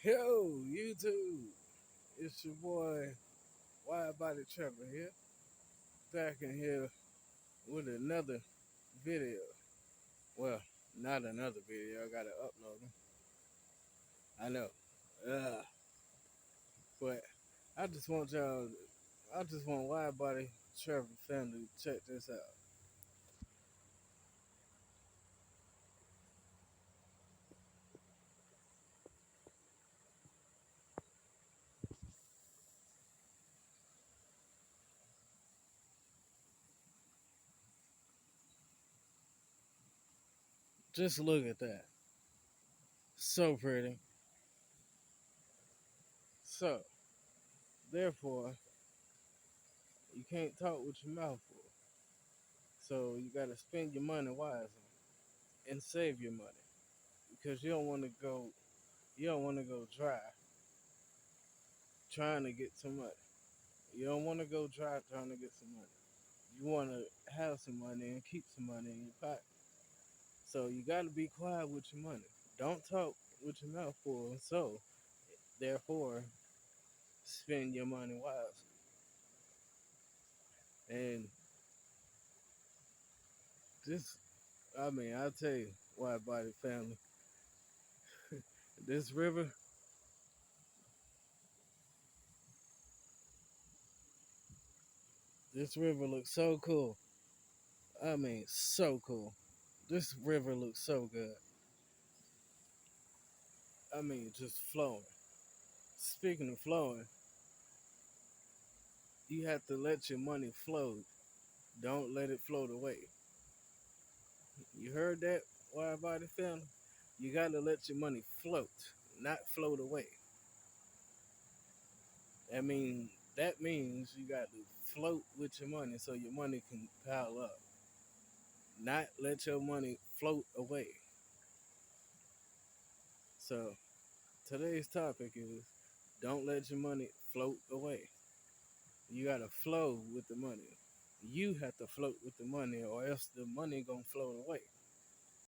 Yo, YouTube, it's your boy Wide Body Trevor here, back in here with another video. Well, not another video, I gotta upload them. I know. Uh, but I just want y'all, I just want Wide Body Trevor family to check this out. Just look at that. So pretty. So, therefore, you can't talk with your mouth full. So you gotta spend your money wisely and save your money because you don't want to go dry trying to get some money. You don't want to go dry trying to get some money. You want to have some money and keep some money in your pocket. So you got to be quiet with your money. Don't talk with your mouth full. So, therefore, spend your money wisely. And this, I'll tell you, Wide Body family, this river, this river looks so cool. So cool. This river looks so good. Just flowing. Speaking of flowing, you have to let your money flow. Don't let it float away. You heard that, Wide Body family? You gotta let your money float, not float away. That means you got to float with your money so your money can pile up. Not let your money float away. So today's topic is don't let your money float away. You gotta flow with the money. You have to float with the money or else the money gonna float away.